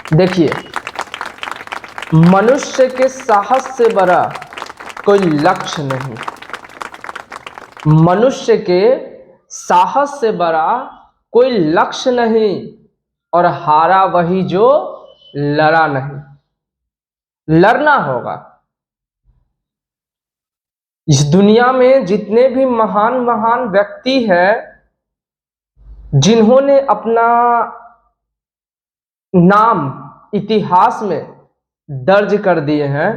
देखिए, मनुष्य के साहस से बड़ा कोई लक्ष्य नहीं। मनुष्य के साहस से बड़ा कोई लक्ष्य नहीं, और हारा वही जो लड़ा नहीं। लड़ना होगा। इस दुनिया में जितने भी महान महान व्यक्ति हैं, जिन्होंने अपना नाम इतिहास में दर्ज कर दिए हैं,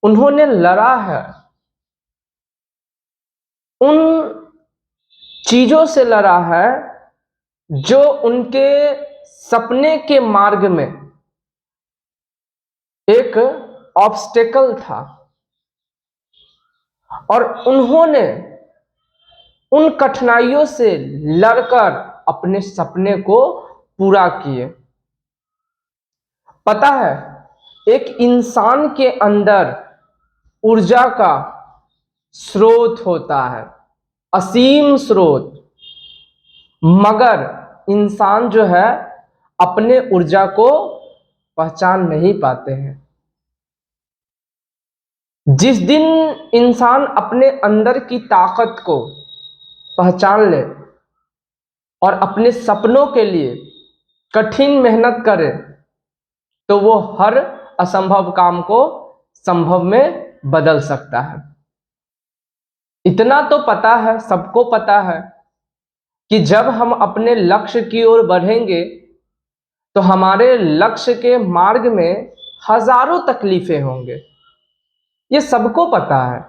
उन्होंने लड़ा है। उन चीजों से लड़ा है जो उनके सपने के मार्ग में एक ऑब्स्टेकल था, और उन्होंने उन कठिनाइयों से लड़कर अपने सपने को पूरा किए। पता है, एक इंसान के अंदर ऊर्जा का स्रोत होता है, असीम स्रोत, मगर इंसान जो है अपने ऊर्जा को पहचान नहीं पाते हैं। जिस दिन इंसान अपने अंदर की ताकत को पहचान ले और अपने सपनों के लिए कठिन मेहनत करे, तो वो हर असंभव काम को संभव में बदल सकता है। इतना तो पता है, सबको पता है, कि जब हम अपने लक्ष्य की ओर बढ़ेंगे तो हमारे लक्ष्य के मार्ग में हजारों तकलीफें होंगे। ये सबको पता है।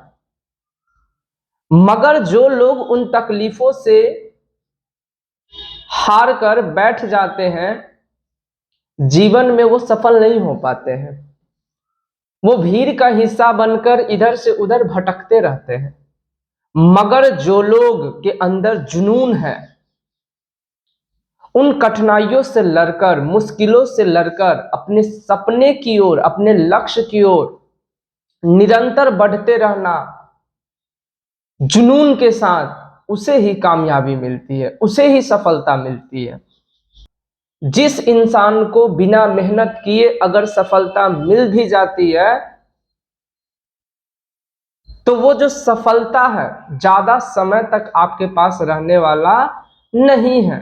मगर जो लोग उन तकलीफों से हार कर बैठ जाते हैं, जीवन में वो सफल नहीं हो पाते हैं। वो भीड़ का हिस्सा बनकर इधर से उधर भटकते रहते हैं। मगर जो लोग के अंदर जुनून है, उन कठिनाइयों से लड़कर, मुश्किलों से लड़कर अपने सपने की ओर, अपने लक्ष्य की ओर निरंतर बढ़ते रहना, जुनून के साथ, उसे ही कामयाबी मिलती है, उसे ही सफलता मिलती है। जिस इंसान को बिना मेहनत किए अगर सफलता मिल भी जाती है, तो वो जो सफलता है ज्यादा समय तक आपके पास रहने वाला नहीं है।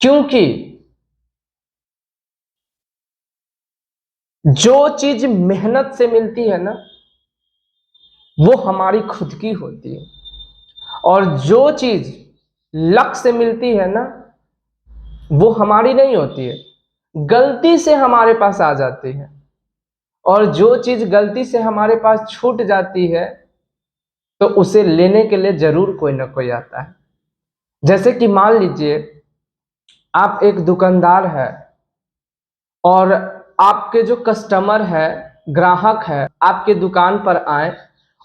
क्योंकि जो चीज मेहनत से मिलती है ना, वो हमारी खुद की होती है, और जो चीज लक से मिलती है ना, वो हमारी नहीं होती है, गलती से हमारे पास आ जाती है। और जो चीज गलती से हमारे पास छूट जाती है, तो उसे लेने के लिए जरूर कोई ना कोई आता है। जैसे कि मान लीजिए, आप एक दुकानदार है, और आपके जो कस्टमर है, ग्राहक है, आपके दुकान पर आए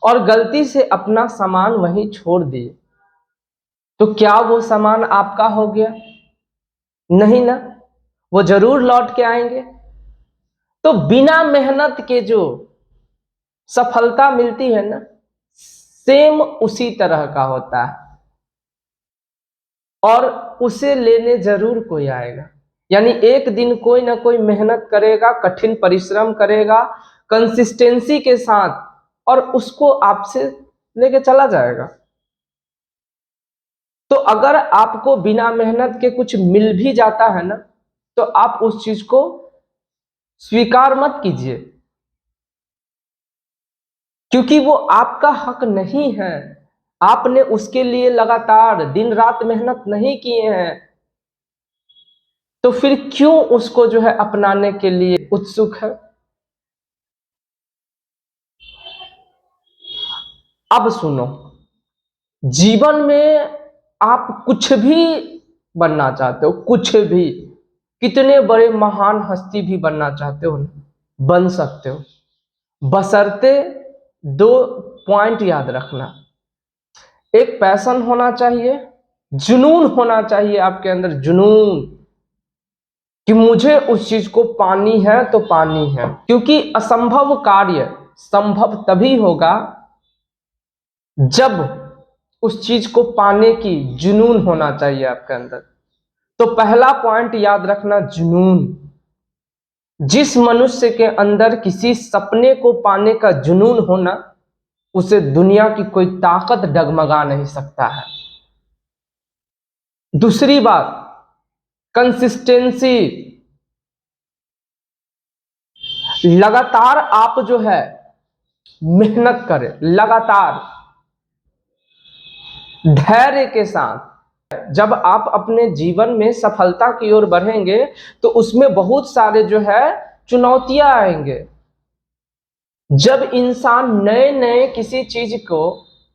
और गलती से अपना सामान वहीं छोड़ दिए, तो क्या वो सामान आपका हो गया? नहीं ना, वो जरूर लौट के आएंगे। तो बिना मेहनत के जो सफलता मिलती है ना, सेम उसी तरह का होता है, और उसे लेने जरूर कोई आएगा। यानी एक दिन कोई ना कोई मेहनत करेगा, कठिन परिश्रम करेगा, कंसिस्टेंसी के साथ, और उसको आपसे लेके चला जाएगा। तो अगर आपको बिना मेहनत के कुछ मिल भी जाता है ना, तो आप उस चीज को स्वीकार मत कीजिए, क्योंकि वो आपका हक नहीं है। आपने उसके लिए लगातार दिन रात मेहनत नहीं किए हैं, तो फिर क्यों उसको जो है अपनाने के लिए उत्सुक है? अब सुनो, जीवन में आप कुछ भी बनना चाहते हो, कुछ भी, कितने बड़े महान हस्ती भी बनना चाहते हो ना, बन सकते हो, बशर्ते दो पॉइंट याद रखना। एक पैशन होना चाहिए, जुनून होना चाहिए आपके अंदर, जुनून कि मुझे उस चीज को पानी है तो पानी है। क्योंकि असंभव कार्य संभव तभी होगा जब उस चीज को पाने की जुनून होना चाहिए आपके अंदर। तो पहला पॉइंट याद रखना, जुनून। जिस मनुष्य के अंदर किसी सपने को पाने का जुनून होना, उसे दुनिया की कोई ताकत डगमगा नहीं सकता है। दूसरी बात, कंसिस्टेंसी। लगातार आप जो है मेहनत करें, लगातार धैर्य के साथ। जब आप अपने जीवन में सफलता की ओर बढ़ेंगे तो उसमें बहुत सारे जो है चुनौतियां आएंगे। जब इंसान नए नए किसी चीज को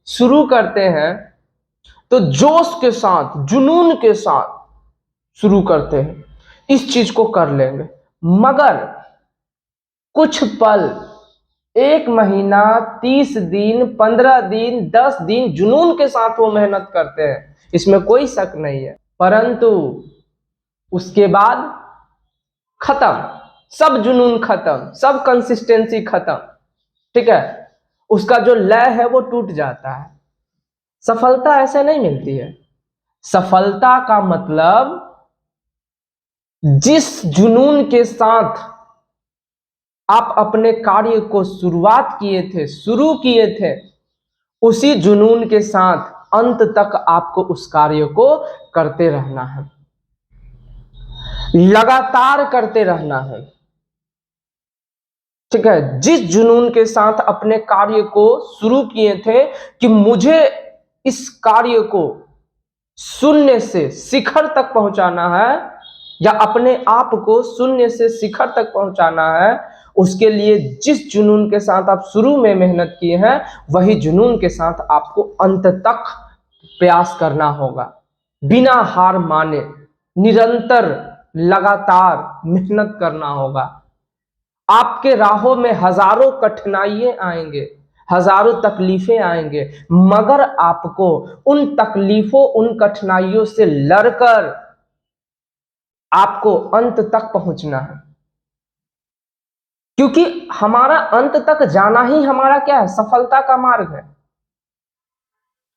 शुरू करते हैं तो जोश के साथ, जुनून के साथ शुरू करते हैं, इस चीज को कर लेंगे। मगर कुछ पल, 1 महीना, 30 दिन, 15 दिन, 10 दिन जुनून के साथ वो मेहनत करते हैं, इसमें कोई शक नहीं है। परंतु उसके बाद खत्म, सब जुनून खत्म, सब कंसिस्टेंसी खत्म। ठीक है, उसका जो लय है वो टूट जाता है। सफलता ऐसे नहीं मिलती है। सफलता का मतलब जिस जुनून के साथ आप अपने कार्य को शुरू किए थे, उसी जुनून के साथ अंत तक आपको उस कार्य को करते रहना है, लगातार करते रहना है। ठीक है, जिस जुनून के साथ अपने कार्य को शुरू किए थे कि मुझे इस कार्य को शून्य से शिखर तक पहुंचाना है, या अपने आप को शून्य से शिखर तक पहुंचाना है, उसके लिए जिस जुनून के साथ आप शुरू में मेहनत किए हैं, वही जुनून के साथ आपको अंत तक प्रयास करना होगा, बिना हार माने निरंतर लगातार मेहनत करना होगा। आपके राहों में हजारों कठिनाइयां आएंगे, हजारों तकलीफें आएंगे, मगर आपको उन तकलीफों, उन कठिनाइयों से लड़कर आपको अंत तक पहुंचना है। क्योंकि हमारा अंत तक जाना ही हमारा क्या है, सफलता का मार्ग है।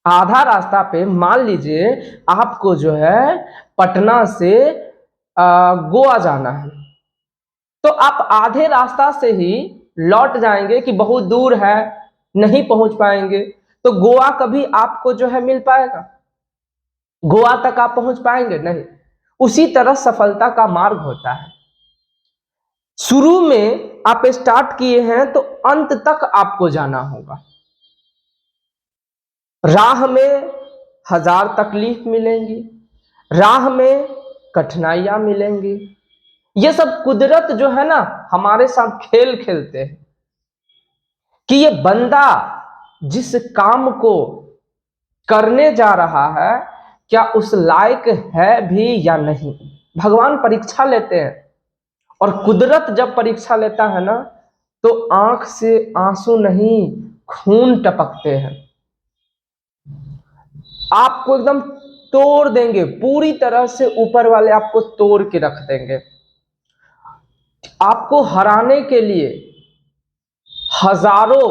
आधा रास्ता पे मान लीजिए आपको जो है पटना से गोवा जाना है, तो आप आधे रास्ता से ही लौट जाएंगे कि बहुत दूर है, नहीं पहुंच पाएंगे, तो गोवा कभी आपको जो है मिल पाएगा? गोवा तक आप पहुंच पाएंगे? नहीं। उसी तरह सफलता का मार्ग होता है। शुरू में आप स्टार्ट किए हैं तो अंत तक आपको जाना होगा। राह में हजार तकलीफ मिलेंगी, राह में कठिनाइयां मिलेंगी। ये सब कुदरत जो है ना हमारे साथ खेल खेलते हैं कि ये बंदा जिस काम को करने जा रहा है क्या उस लायक है भी या नहीं। भगवान परीक्षा लेते हैं, और कुदरत जब परीक्षा लेता है ना तो आंख से आंसू नहीं, खून टपकते हैं। आपको एकदम तोड़ देंगे, पूरी तरह से ऊपर वाले आपको तोड़ के रख देंगे। आपको हराने के लिए हजारों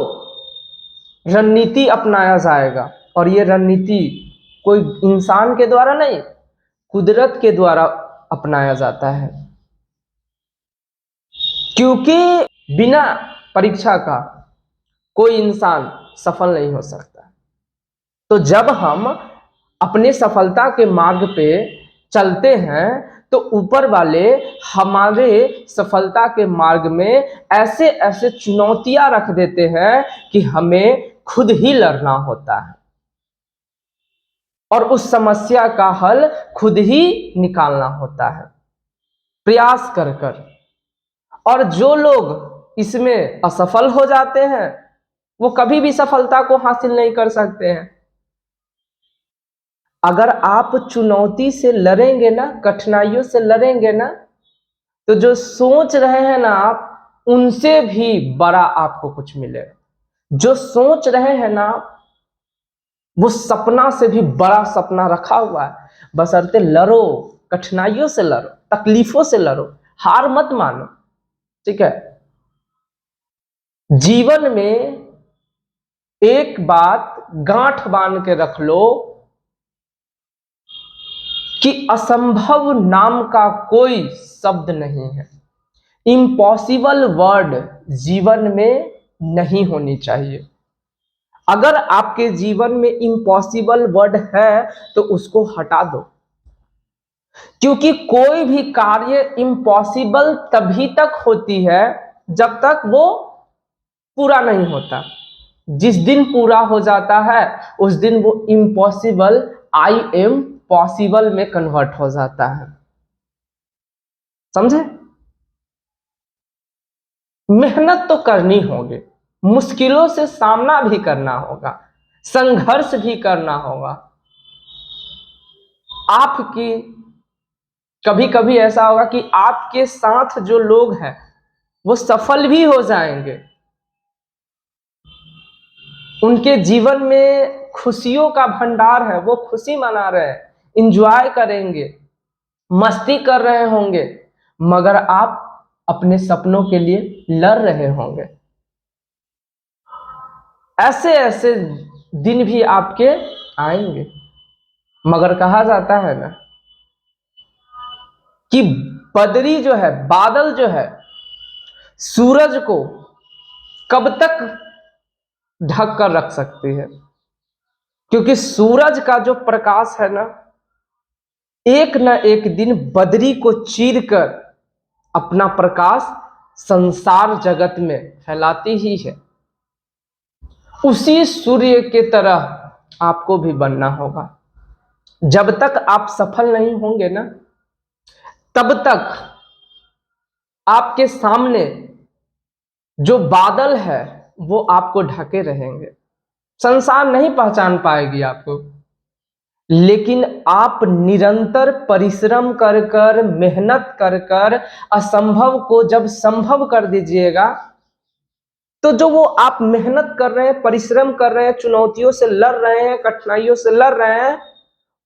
रणनीति अपनाया जाएगा, और ये रणनीति कोई इंसान के द्वारा नहीं, कुदरत के द्वारा अपनाया जाता है। क्योंकि बिना परीक्षा का कोई इंसान सफल नहीं हो सकता। तो जब हम अपने सफलता के मार्ग पे चलते हैं तो ऊपर वाले हमारे सफलता के मार्ग में ऐसे ऐसे चुनौतियां रख देते हैं कि हमें खुद ही लड़ना होता है, और उस समस्या का हल खुद ही निकालना होता है प्रयास कर कर। और जो लोग इसमें असफल हो जाते हैं वो कभी भी सफलता को हासिल नहीं कर सकते हैं। अगर आप चुनौती से लड़ेंगे ना, कठिनाइयों से लड़ेंगे ना, तो जो सोच रहे हैं ना आप, उनसे भी बड़ा आपको कुछ मिलेगा। जो सोच रहे हैं ना, वो सपना से भी बड़ा सपना रखा हुआ है। बशर्ते लड़ो, कठिनाइयों से लड़ो, तकलीफों से लड़ो, हार मत मानो। ठीक है, जीवन में एक बात गांठ बांध के रख लो कि असंभव नाम का कोई शब्द नहीं है। इम्पॉसिबल वर्ड जीवन में नहीं होनी चाहिए। अगर आपके जीवन में इम्पॉसिबल वर्ड है तो उसको हटा दो, क्योंकि कोई भी कार्य इम्पॉसिबल तभी तक होती है जब तक वो पूरा नहीं होता। जिस दिन पूरा हो जाता है उस दिन वो इम्पॉसिबल आई एम पॉसिबल में कन्वर्ट हो जाता है। समझे? मेहनत तो करनी होगी, मुश्किलों से सामना भी करना होगा, संघर्ष भी करना होगा। आपकी कभी कभी ऐसा होगा कि आपके साथ जो लोग हैं वो सफल भी हो जाएंगे, उनके जीवन में खुशियों का भंडार है, वो खुशी मना रहे हैं, इंजॉय करेंगे, मस्ती कर रहे होंगे, मगर आप अपने सपनों के लिए लड़ रहे होंगे। ऐसे ऐसे दिन भी आपके आएंगे, मगर कहा जाता है ना कि बदरी जो है, बादल जो है, सूरज को कब तक ढक कर रख सकती है, क्योंकि सूरज का जो प्रकाश है ना, एक न एक दिन बदरी को चीरकर अपना प्रकाश संसार जगत में फैलाती ही है। उसी सूर्य के तरह आपको भी बनना होगा। जब तक आप सफल नहीं होंगे ना, तब तक आपके सामने जो बादल है वो आपको ढके रहेंगे, संसार नहीं पहचान पाएगी आपको। लेकिन आप निरंतर परिश्रम कर कर, मेहनत कर कर असंभव को जब संभव कर दीजिएगा, तो जो वो आप मेहनत कर रहे हैं, परिश्रम कर रहे हैं, चुनौतियों से लड़ रहे हैं, कठिनाइयों से लड़ रहे हैं,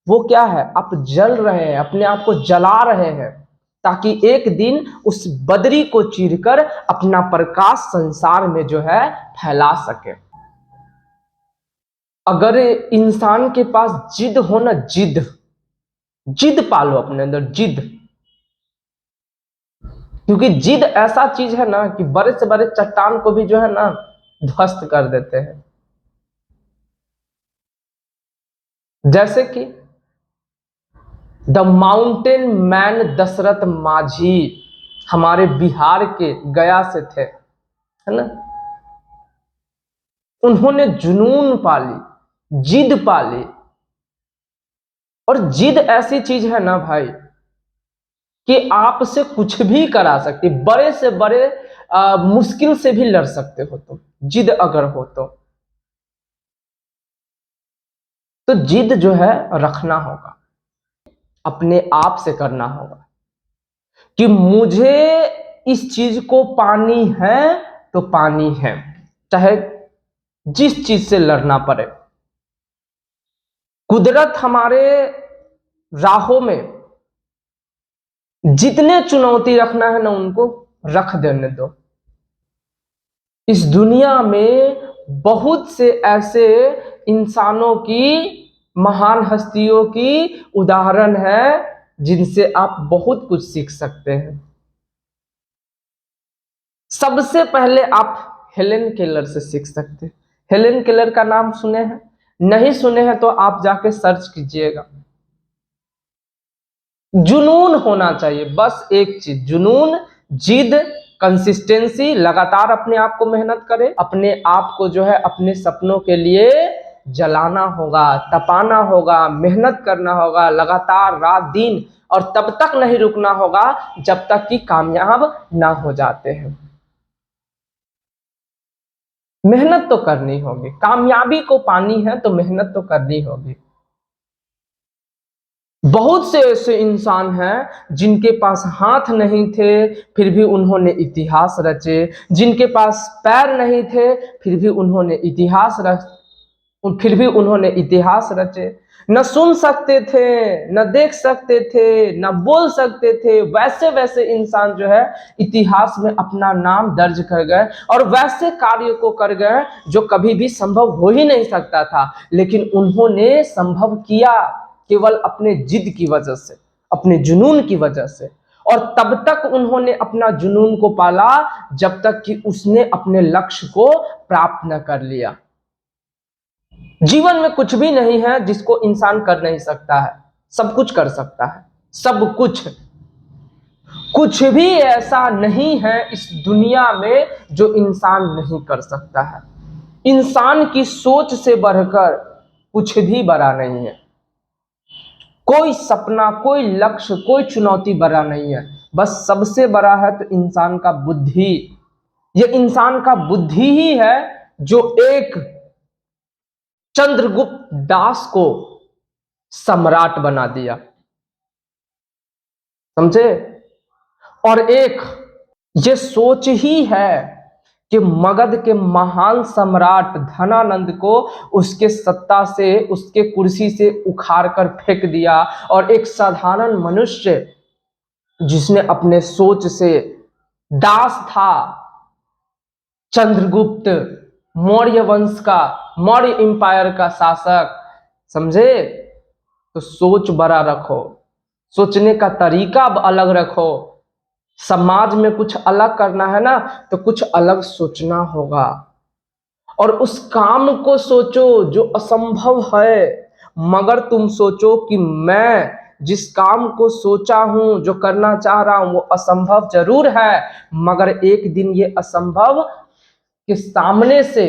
वो क्या है? आप जल रहे हैं, अपने आप को जला रहे हैं, ताकि एक दिन उस बदरी को चीरकर अपना प्रकाश संसार में जो है फैला सके। अगर इंसान के पास जिद हो ना, जिद जिद पालो अपने अंदर, जिद। क्योंकि जिद ऐसा चीज है ना कि बड़े से बड़े चट्टान को भी जो है ना ध्वस्त कर देते हैं। जैसे कि द माउंटेन मैन दशरथ माझी हमारे बिहार के गया से थे, है ना। उन्होंने जुनून पाली, जिद पाली। और जिद ऐसी चीज है ना भाई कि आपसे कुछ भी करा सकती, बड़े से बड़े मुश्किल से भी लड़ सकते हो तुम, जिद अगर हो तो जिद जो है रखना होगा, अपने आप से करना होगा कि मुझे इस चीज को पानी है तो पानी है, चाहे जिस चीज से लड़ना पड़े। कुदरत हमारे राहों में जितने चुनौती रखना है ना उनको रख देने दो। इस दुनिया में बहुत से ऐसे इंसानों की, महान हस्तियों की उदाहरण है जिनसे आप बहुत कुछ सीख सकते हैं। सबसे पहले आप हेलेन केलर से सीख सकते हैं। हेलेन केलर का नाम सुने हैं? नहीं सुने हैं तो आप जाके सर्च कीजिएगा। जुनून होना चाहिए, बस एक चीज, जुनून, जिद, कंसिस्टेंसी, लगातार अपने आप को मेहनत करे, अपने आप को जो है अपने सपनों के लिए जलाना होगा, तपाना होगा, मेहनत करना होगा लगातार रात दिन, और तब तक नहीं रुकना होगा जब तक कि कामयाब ना हो जाते हैं। मेहनत तो करनी होगी, कामयाबी को पानी है तो मेहनत तो करनी होगी। बहुत से ऐसे इंसान हैं जिनके पास हाथ नहीं थे फिर भी उन्होंने इतिहास रचे, जिनके पास पैर नहीं थे फिर भी उन्होंने इतिहास रचे। न सुन सकते थे, न देख सकते थे, न बोल सकते थे, वैसे वैसे इंसान जो है इतिहास में अपना नाम दर्ज कर गए और वैसे कार्य को कर गए जो कभी भी संभव हो ही नहीं सकता था, लेकिन उन्होंने संभव किया केवल अपने जिद की वजह से, अपने जुनून की वजह से। और तब तक उन्होंने अपना जुनून को पाला जब तक कि उसने अपने लक्ष्य को प्राप्त न कर लिया। जीवन में कुछ भी नहीं है जिसको इंसान कर नहीं सकता है, सब कुछ कर सकता है, सब कुछ। कुछ भी ऐसा नहीं है इस दुनिया में जो इंसान नहीं कर सकता है। इंसान की सोच से बढ़कर कुछ भी बड़ा नहीं है। कोई सपना, कोई लक्ष्य, कोई चुनौती बड़ा नहीं है। बस सबसे बड़ा है तो इंसान का बुद्धि। ये इंसान का बुद्धि ही है जो एक चंद्रगुप्त दास को सम्राट बना दिया, समझे। और एक ये सोच ही है कि मगध के महान सम्राट धनानंद को उसके सत्ता से, उसके कुर्सी से उखाड़ कर फेंक दिया और एक साधारण मनुष्य जिसने अपने सोच से, दास था चंद्रगुप्त मौर्य वंश का, मौर्य एम्पायर का शासक, समझे। तो सोच बड़ा रखो, सोचने का तरीका अलग रखो। समाज में कुछ अलग करना है ना तो कुछ अलग सोचना होगा और उस काम को सोचो जो असंभव है। मगर तुम सोचो कि मैं जिस काम को सोचा हूं, जो करना चाह रहा हूं, वो असंभव जरूर है, मगर एक दिन ये असंभव के सामने से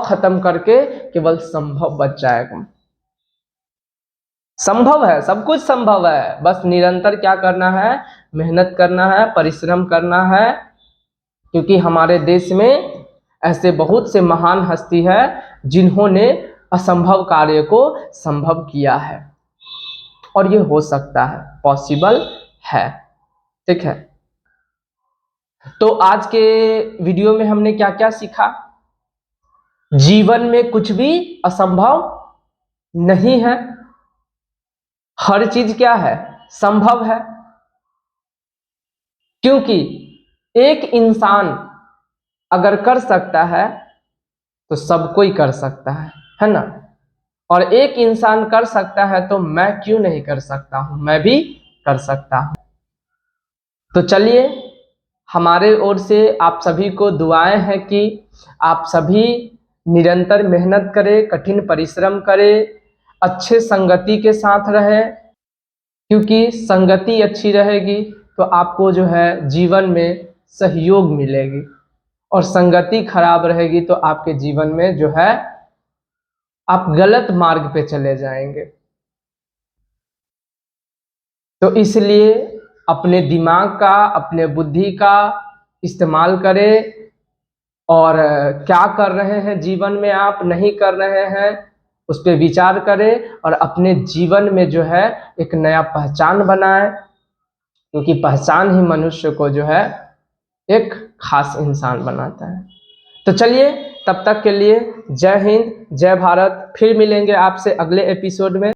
खत्म करके केवल संभव बच जाएगा। संभव है, सब कुछ संभव है, बस निरंतर क्या करना है, मेहनत करना है, परिश्रम करना है। क्योंकि हमारे देश में ऐसे बहुत से महान हस्ती है जिन्होंने असंभव कार्य को संभव किया है और ये हो सकता है, पॉसिबल है। ठीक है, तो आज के वीडियो में हमने क्या क्या सीखा। जीवन में कुछ भी असंभव नहीं है, हर चीज क्या है, संभव है। क्योंकि एक इंसान अगर कर सकता है तो सब कोई कर सकता है ना। और एक इंसान कर सकता है तो मैं क्यों नहीं कर सकता हूं, मैं भी कर सकता हूं। तो चलिए, हमारे ओर से आप सभी को दुआएं हैं कि आप सभी निरंतर मेहनत करें, कठिन परिश्रम करें, अच्छे संगति के साथ रहें। क्योंकि संगति अच्छी रहेगी तो आपको जो है जीवन में सहयोग मिलेगी, और संगति खराब रहेगी तो आपके जीवन में जो है आप गलत मार्ग पे चले जाएंगे। तो इसलिए अपने दिमाग का, अपने बुद्धि का इस्तेमाल करें और क्या कर रहे हैं जीवन में, आप नहीं कर रहे हैं उस पर विचार करें और अपने जीवन में जो है एक नया पहचान बनाएं। क्योंकि पहचान ही मनुष्य को जो है एक खास इंसान बनाता है। तो चलिए, तब तक के लिए जय हिंद, जय भारत। फिर मिलेंगे आपसे अगले एपिसोड में।